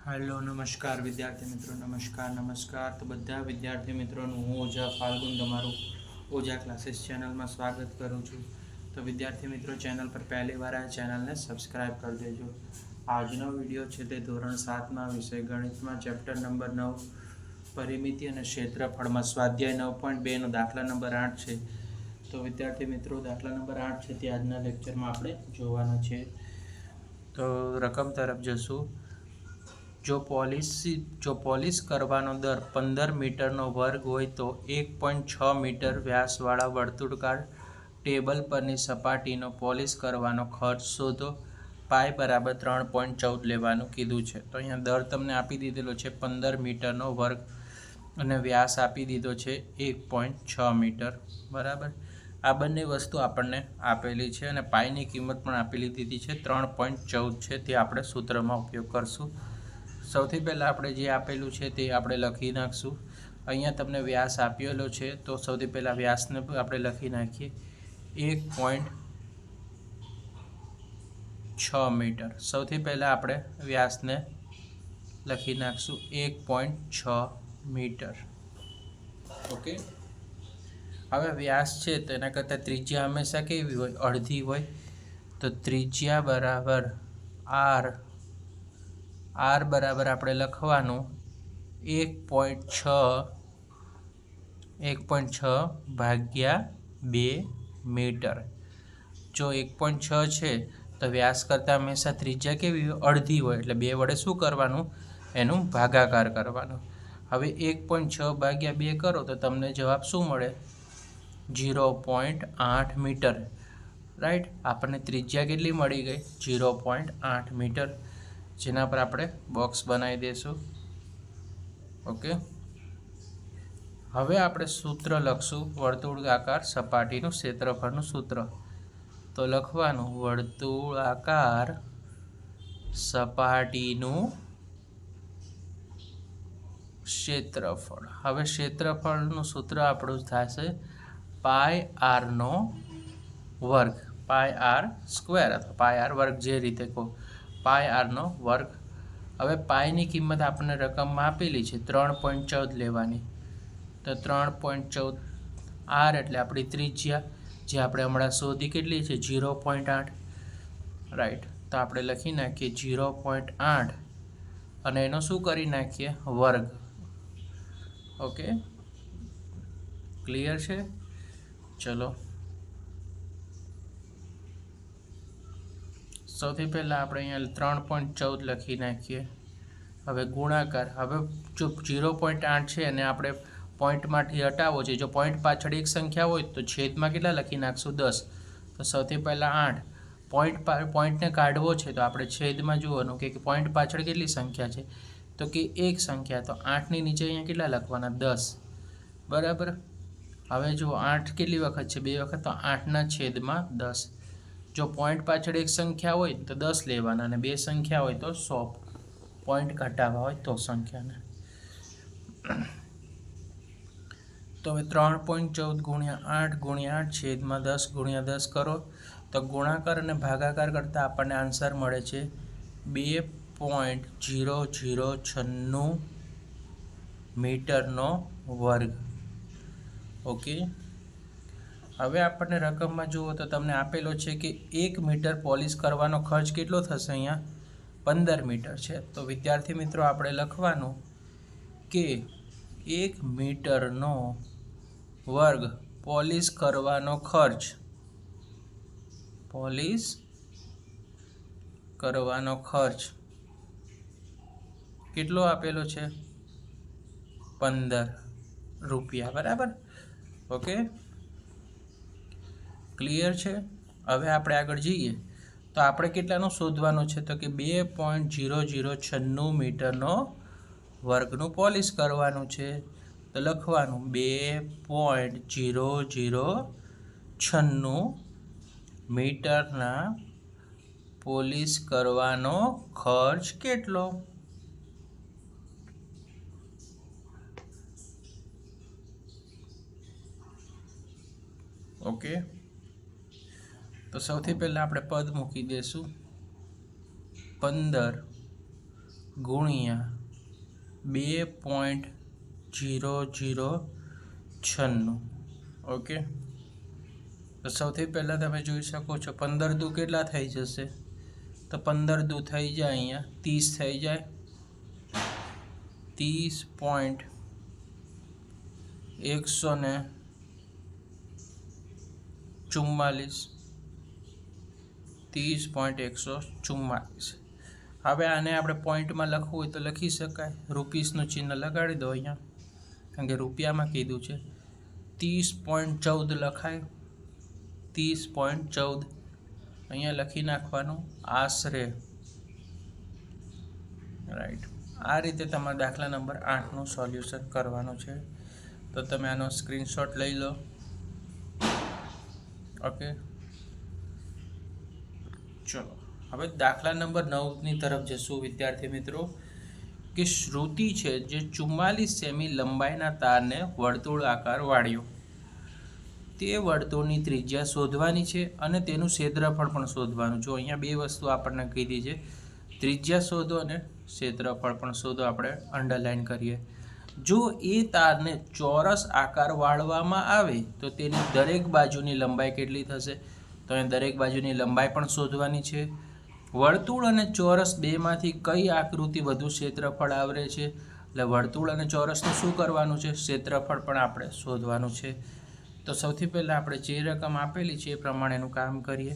Hello नमस्कार विद्यार्थी मित्रों। नमस्कार तो बधा विद्यार्थी मित्रों हूँ ओझा फाल्गुन तमारू ओझा क्लासेस चैनल में स्वागत करूँ छूँ। तो विद्यार्थी मित्रों चैनल पर पहली बार आ चैनल ने सब्सक्राइब कर देजो। आजनो विडियो है ते धोरण 7 में विषय गणित में चैप्टर नंबर 9 परिमिति और क्षेत्रफल में स्वाध्याय 9.2 नो दाखला नंबर 8 है। तो विद्यार्थी मित्रों दाखला नंबर 8 है आजना लेक्चर में आपणे जोवानो छे। तो रकम तरफ जशुं। जो पॉलिश करवानो दर 15 मीटरनो वर्ग होय तो 1.6 मीटर व्यासवाळा वर्तुळकार टेबल परनी सपाटीनो पॉलिश करवानो खर्च शोधो। पाई बराबर 3.14 लेवानुं कीधुं छे। तो अहींया दर तमने आपी दीधेलो छे 15 मीटरनो वर्ग अने व्यास आपी दीधो छे 1.6 मीटर बराबर। आ बंने वस्तु आपणने आपेली छे अने पाईनी किंमत पण आपेली दीधी छे 3.14 छे। ते आपणे सूत्रमां उपयोग करशुं। सौथी पहला आपणे जे आपेलुं छे ते आपणे लखी नाखशुं। अहींया तमने व्यास आपेलो छे तो सौथी पहला व्यासने आपणे लखी नाखीए 1.6 मीटर। सौथी पहला आपणे व्यासने लखी नाखशुं 1.6 मीटर। ओके। हवे व्यास छे तेना करता त्रिज्या हमेशा केवी होय अर्धी होय। तो त्रिज्या बराबर आर आर बराबर आपणे लखवानुं 1.6 भाग्या 2 मीटर। जो 1.6 छे तो व्यास करता हमेशा त्रिज्या केवी अर्धी होय एटले 2 वडे शुं करवानुं एनुं भागाकार करवानुं। हवे 1.6 भाग्या 2 करो तो तमने जवाब शुं मळे 0.8 मीटर। राइट। आपणे त्रिज्या केटली मळी गई 0.8 मीटर। जेना पर आपणे बॉक्स बनावी देशुं। ओके। हवे आपणे सूत्र लखशुं वर्तुळाकार सपाटीनुं क्षेत्रफळनुं सूत्र। तो लखवानुं वर्तुळाकार सपाटीनुं क्षेत्रफळ। हवे क्षेत्रफळनुं सूत्र आपणुं थशे पाई आर नो वर्ग पाई आर स्क्वेर अथवा पाई आर वर्ग जे रीते कहो पाई आर नो वर्ग। हवे पाईनी किंमत आपणे रकममां आपेली छे 3.14 लेवानी। तो 3.14 आर एटले आपणी त्रिज्या जे आपणे हमणां शोधी केटली छे 0.8। राइट। तो आपणे लखी नाखीए 0.8 अने एनो शुं करी नाखीए वर्ग। ओके। क्लियर छे। चलो सौथी पहला आपणे अहींया 3.14 लखी नाखीए। हवे गुणाकार। हवे जो 0.8 छे अने आपणे पॉइंटमांथी हटाववो छे। जो पॉइंट पाछळ एक संख्या होय तो छेदमां केटला लखी नाखशुं 10। तो सौथी पहला 8 पॉइंटने काढवो छे तो आपणे छेदमां जोवानुं के पॉइंट पाछळ केटली संख्या छे तो कि एक संख्या। तो 8 ની નીચે अहींया केटला लखवाना 10 बराबर। हवे जो 8 केटली वखत छे 2 वखत तो 8 ના છેદમાં 10। जो पॉइंट पाछळ एक संख्या होय तो 10 लेवाना अने 2 संख्या होय तो 100 पॉइंट घटावा होय तो संख्याने। तो 3.14 गुणिया 8 गुणिया 8 छेदमां 10 गुणिया 10 करो तो गुणाकार अने भागाकार करता आपणे आंसर मळे छे 2.0096 मीटरनो वर्ग। ओके। हवे आपणे रकममां जुओ तो तमने आपेलो छे कि 1 मीटर पॉलिश करवानो खर्च केटलो थशे अहींया 15 मीटर छे। तो विद्यार्थी मित्रों आपणे लखवानुं के 1 मीटरनो वर्ग पॉलिश करवानो खर्च केटलो आपेलो छे 15 रुपया बराबर। ओके। क्लियर छे। हवे आपणे आगळ जईए तो आपणे केटलानुं शोधवानुं छे तो कि 2.0096 मीटरनो वर्गनुं पॉलिश करवानुं छे। तो लखवानुं 2.0096 मीटरना पॉलिश करवानो खर्च केटलो। ओके। तो सौथी पहला आपणे पद मूकी देशुं 15 ગુણ્યા 2.0096. ઓકે, તો સૌથી પહેલાં તમે જોઈ શકો છો 15 દુ કેટલા થઈ જશે, તો 15 દુ થઈ જાય અહીંયા 30 થઈ જાય, 30.144. હવે આને આપણે પોઈન્ટમાં લખવું હોય તો લખી શકાય, રૂપીસનું ચિહ્ન લગાડી દો અહીંયા, કારણ કે રૂપિયામાં કીધું છે. 30.14 લખાય, 30.14 અહીંયા લખી નાખવાનું આશરે. રાઈટ, આ રીતે તમારે દાખલા નંબર 8નું સોલ્યુશન કરવાનું છે. તો તમે આનો સ્ક્રીનશોટ લઈ લો. ઓકે, ચલો હવે દાખલા નંબર 9ની તરફ જશું વિદ્યાર્થી મિત્રો. કે શ્રુતિ છે જે 44 સેમી લંબાઈના તારને વર્તુળ આકાર વાળ્યો, તે વર્તુળની ત્રિજ્યા શોધવાની છે અને તેનું ક્ષેત્રફળ પણ શોધવાનું. જો અહીંયા બે વસ્તુ આપણને કીધી છે, ત્રિજ્યા શોધો અને ક્ષેત્રફળ પણ શોધો. આપણે અંડરલાઈન કરીએ. જો એ તારને ચોરસ આકાર વાળવામાં આવે તો તેની દરેક બાજુની લંબાઈ કેટલી થશે, તો અહીં દરેક બાજુની લંબાઈ પણ શોધવાની છે. વર્તુળ અને ચોરસ બેમાંથી કઈ આકૃતિ વધુ ક્ષેત્રફળ આવરે છે, એટલે વર્તુળ અને ચોરસનું શું કરવાનું છે, ક્ષેત્રફળ પણ આપણે શોધવાનું છે. તો સૌથી પહેલાં આપણે જે રકમ આપેલી છે એ પ્રમાણેનું કામ કરીએ.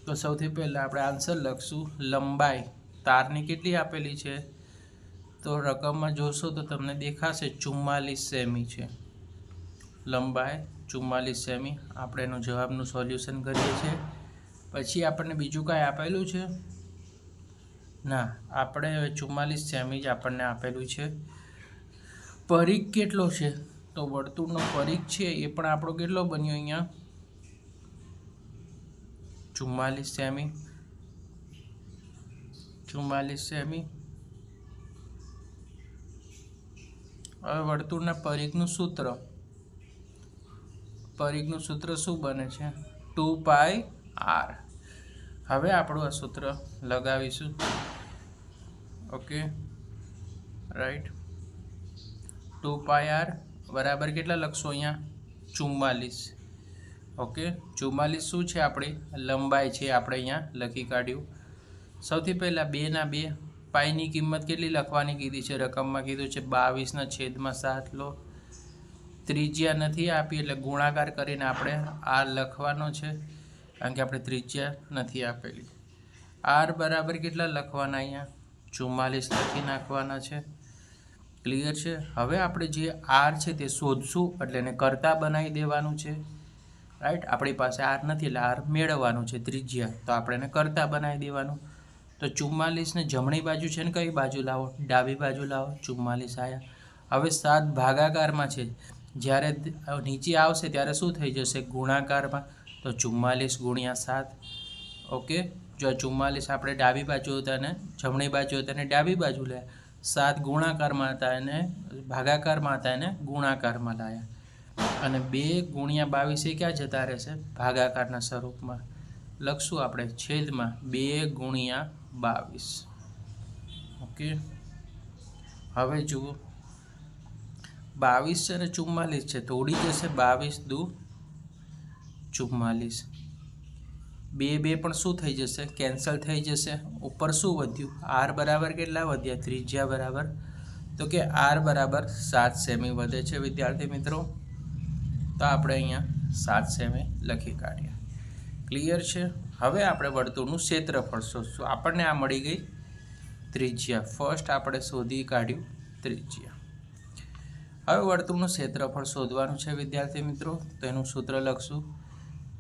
તો સૌથી પહેલાં આપણે આન્સર લખશું. લંબાઈ તારની કેટલી આપેલી છે, તો રકમમાં જોશો તો તમને દેખાશે 44 સેમી છે. લંબાઈ 44 સેમી. આપણે એનું જવાબનું સોલ્યુશન કરીએ છીએ. પછી આપણને બીજું કાંઈ આપેલું છે ના, આપણે 44 સેમી જ આપણને આપેલું છે. પરિઘ કેટલો છે, તો વર્તુળનો પરિઘ છે એ પણ આપણો કેટલો બન્યો અહીંયા 44 સેમી. 44 સેમી. હવે વર્તુળના પરિઘનું સૂત્ર શું બને છે, 2πr. હવે આપણું આ સૂત્ર લગાવીશું. Okay, right. 2πr બરાબર કેટલા લખશો અહીંયા 44. ઓકે, 44 શું છે, આપણી લંબાઈ છે, આપણે અહીંયા લખી કાઢ્યું. સૌથી પહેલાં 2 પાઈની કિંમત કેટલી લખવાની કીધી છે, રકમમાં કીધું છે 22/7 લો. ત્રિજ્યા નથી આપી એટલે ગુણાકાર કરીને આપણે આર લખવાનો છે, કારણ કે આપણે ત્રિજ્યા નથી આપેલી. આર બરાબર કેટલા લખવાના, અહીંયા 44 લખી નાખવાના છે. ક્લિયર છે. હવે આપણે જે આર છે તે શોધશું, એટલે એને કરતા બનાવી દેવાનું છે. રાઈટ, આપણી પાસે આર નથી એટલે આર મેળવવાનું છે ત્રિજ્યા, તો આપણે એને કરતા બનાવી દેવાનું. તો 44 ને જમણી બાજુ છે ને કઈ બાજુ લાવો, ડાબી બાજુ લાવો. 44 આવ્યા. હવે 7 ભાગાકારમાં છે, જ્યારે નીચે આવશે ત્યારે શું થઈ જશે, ગુણાકારમાં. તો 44 ગુણ્યા 7. ઓકે, જો 44 આપણે ડાબી બાજુ હતા ને જમણી બાજુ હતા ને ડાબી બાજુ લે, 7 ગુણાકારમાં હતા અને ભાગાકારમાં હતા એને ગુણાકારમાં લાયા, અને 2 ગુણ્યા 22 એ ક્યાં જતા રહેશે, ભાગાકારના સ્વરૂપમાં લખશું આપણે, છેદમાં 2 ગુણ્યા 22. ઓકે, હવે જુઓ 22 છે અને 44 છે, તો ઉડી જશે 22 દુ 44. 2 પણ શું થઈ જશે, કેન્સલ થઈ જશે. ઉપર શું વધ્યું, આર બરાબર કેટલા વધ્યા, ત્રિજ્યા બરાબર, તો કે આર બરાબર 7 સેમી વધે છે વિદ્યાર્થી મિત્રો. તો આપણે અહીંયા 7 સેમી લખી કાઢીએ. ક્લિયર છે. હવે આપણે વર્તુળનું ક્ષેત્રફળ શોધશું. આપણને આ મળી ગઈ ત્રિજ્યા. ફર્સ્ટ આપણે શોધી કાઢ્યું ત્રિજ્યા. હવે વર્તુળનું ક્ષેત્રફળ શોધવાનું છે વિદ્યાર્થી મિત્રો. તો એનું સૂત્ર લખશું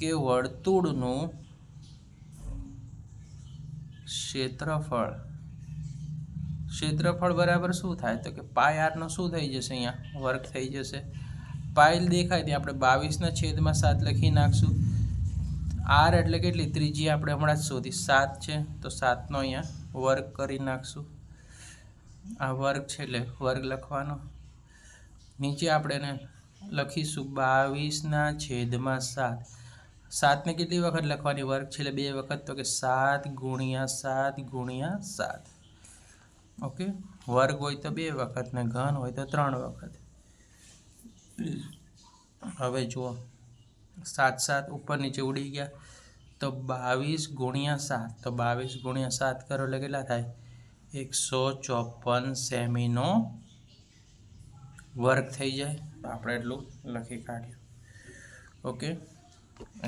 કે વર્તુળનું ક્ષેત્રફળ બરાબર શું થાય, તો કે પાય આરનો શું થઈ જશે, અહીંયા વર્ગ થઈ જશે. પાય દેખાય તે આપણે 22/7 લખી નાખશું. આર એટલે કેટલી, ત્રિજ્યા આપણે હમણાં જ શોધી 7 છે, તો 7નો અહીંયા વર્ગ કરી નાખશું. આ વર્ગ છે એટલે વર્ગ લખવાનો. નીચે આપણે એને લખીશું 22/7. 7ને કેટલી વખત લખવાની, વર્ગ છે એટલે 2 વખત, તો કે 7 ગુણ્યા 7 ગુણ્યા 7. ઓકે, વર્ગ હોય તો 2 વખત ને ઘન હોય તો 3 વખત. હવે જુઓ 7 7 ઉપર નીચે ઉડી ગયા તો 22 × 7, તો 22 × 7 કરો એટલે કેટલા થાય? 154 સેમીનો વર્ગ થઈ જાય. તો આપણે એટલું લખી કાઢ્યું. ઓકે,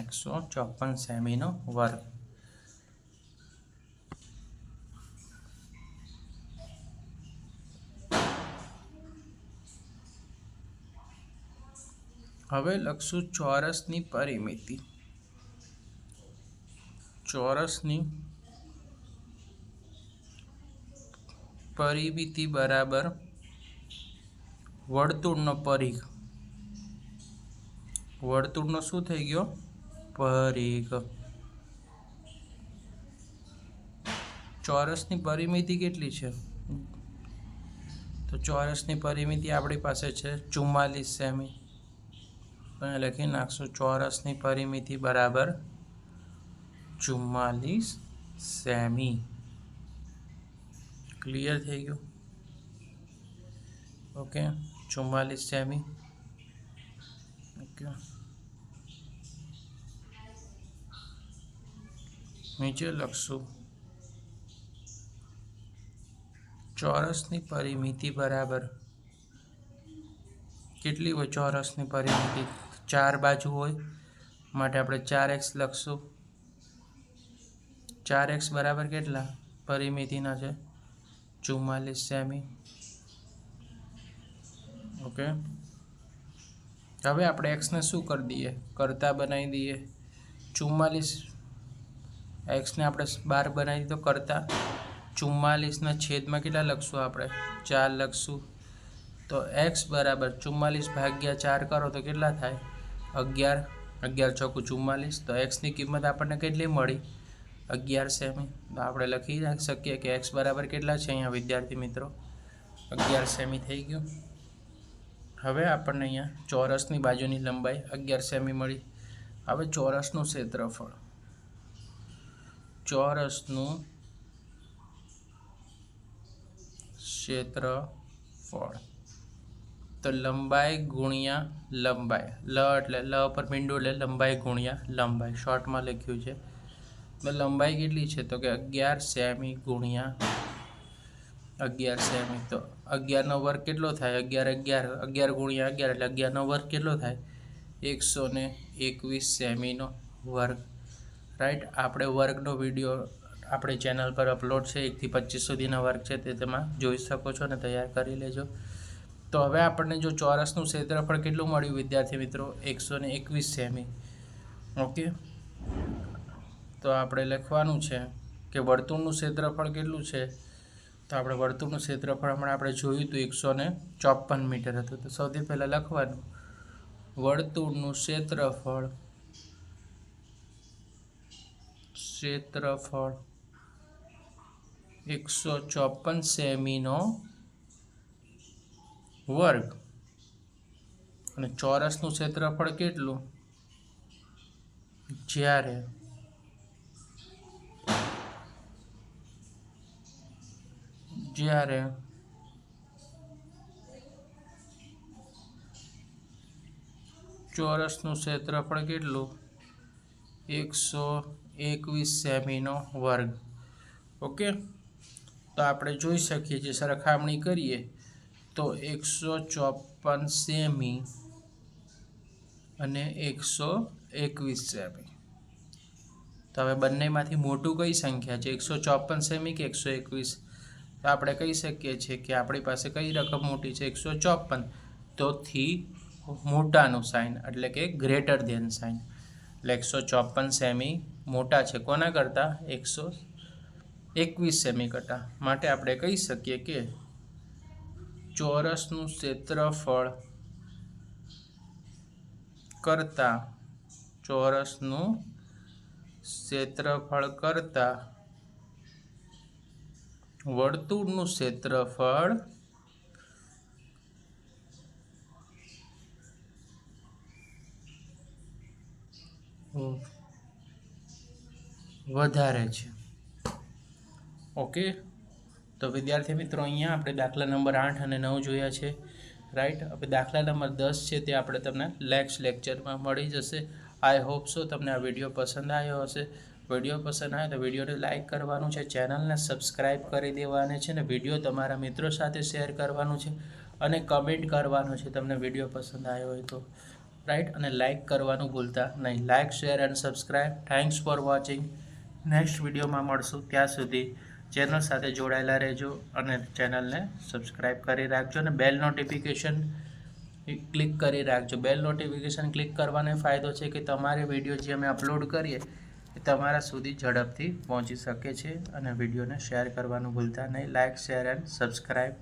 154 સેમીનો વર્ગ. હવે લખશું ચોરસની પરિમિતિ. ચોરસની પરિમિતિ બરાબર વર્તુળનો પરિઘ. વર્તુળનો શું થઈ ગયો? પરિઘ. ચોરસની પરિમિતિ કેટલી છે? તો ચોરસની પરિમિતિ આપણી પાસે છે 44 સેમી. અહીંયા લખી નાખશું ચોરસની પરિમિતિ બરાબર 44 સેમી. ક્લિયર થઈ ગયું? Okay, 44 semi. ઓકે, નીચે લખશું ચોરસની પરિમિતિ બરાબર કેટલી હોય? ચોરસની પરિમિતિ 4 બાજુ હોય માટે આપણે 4x લખશું. 4x બરાબર કેટલા? પરિમિતિના છે 44 સેમી. ઓકે, હવે આપણે એક્સને શું કરી દઈએ? કરતા બનાવી દઈએ. 44 એક્સને આપણે 12 બનાવી દઈએ તો કરતા 44ના છેદમાં કેટલા લખશું? આપણે 4 લખશું. તો એક્સ બરાબર 44 ભાગ્યા 4 કરો તો કેટલા થાય? 11. 11 ચોકું 44. તો એક્સની કિંમત આપણને કેટલી મળી? 11 સેમી. તો આપણે લખી શકીએ કે એક્સ બરાબર કેટલા છે અહીંયા વિદ્યાર્થી મિત્રો? 11 સેમી થઈ ગયું. હવે આપણને અહીંયા ચોરસની બાજુની લંબાઈ 11 સેમી મળી. હવે ચોરસનું ક્ષેત્રફળ. ચોરસનું ક્ષેત્રફળ તો લંબાઈ ગુણ્યા લંબાઈ. લ એટલે લ પર મીંડું એટલે લંબાઈ ગુણ્યા લંબાઈ. શોર્ટમાં લખ્યું છે. તો લંબાઈ કેટલી છે? તો કે 11 સેમી ગુણ્યા 11 સેમી. તો 11નો વર્ગ કેટલો થાય? 11 11 ગુણ્યા 11 એટલે 11નો વર્ગ કેટલો થાય? 121 સેમીનો વર્ગ. રાઈટ. આપણે વર્ગનો વિડીયો આપણી ચેનલ પર અપલોડ છે. 1 થી 25 સુધીના વર્ગ છે તે તેમાં જોઈ શકો છો અને તૈયાર કરી લેજો. તો હવે આપણને જો ચોરસનું ક્ષેત્રફળ કેટલું મળ્યું વિદ્યાર્થી મિત્રો? 121 સેમી. ઓકે, તો આપણે લખવાનું છે કે વર્તુળનું ક્ષેત્રફળ કેટલું છે? તો આપણે વર્તુળનું ક્ષેત્રફળ હમણાં આપણે જોયું હતું 154 મીટર હતું. તો સૌથી પહેલાં લખવાનું વર્તુળનું ક્ષેત્રફળ 154 સેમીનો વર્ગ અને ચોરસનું ક્ષેત્રફળ કેટલું? જ્યારે ચોરસનું ક્ષેત્રફળ કેટલું? 121 સેમીનો વર્ગ. ઓકે, તો આપણે જોઈ શકીએ છીએ, સરખામણી કરીએ તો 154 સેમી અને 121 સેમી. તો હવે બંનેમાંથી મોટું કઈ સંખ્યા છે? 154 સેમી કે 121? તો આપણે કહી શકીએ છીએ કે આપણી પાસે કઈ રકમ મોટી છે? 154. તો થી મોટાનું સાઇન એટલે કે ગ્રેટર ધેન સાઇન. એટલે 154 સેમી મોટા છે કોના કરતાં? 121 સેમી કરતાં. માટે આપણે કહી શકીએ કે ચોરસનું ક્ષેત્રફળ કરતાં વર્તુળનું ક્ષેત્રફળ વધારે છે. ઓકે, તો વિદ્યાર્થી મિત્રો અહીંયા આપણે દાખલા નંબર 8 અને 9 જોયા છે, રાઈટ. હવે દાખલા નંબર 10 છે તે આપણે તમને નેક્સ્ટ લેક્ચરમાં મળી જશે. આઈ હોપ સો તમને આ વિડીયો પસંદ આવ્યો હશે. વિડીયો પસંદ આવે તો વિડીયોને લાઇક કરવાનું છે, ચેનલને સબસ્ક્રાઈબ કરી દેવાની છે અને વિડીયો તમારા મિત્રો સાથે શેર કરવાનું છે અને કમેન્ટ કરવાનું છે તમને વિડીયો પસંદ આવ્યો હોય તો, રાઈટ. અને લાઇક કરવાનું ભૂલતા નહીં. Like, share and subscribe. Thanks for watching. Next વિડીયોમાં મળશું, ત્યાં સુધી ચેનલ સાથે જોડાયેલા રહેજો અને ચેનલને સબસ્ક્રાઈબ કરી રાખજો અને બેલ નોટિફિકેશન ક્લિક કરી રાખજો. બેલ નોટિફિકેશન ક્લિક કરવાનો ફાયદો છે કે તમારે વિડીયો જે અમે અપલોડ કરીએ એ તમારા સુધી ઝડપથી પહોંચી શકે છે. અને વિડીયોને શેર કરવાનું ભૂલતા નહીં. Like, share and subscribe.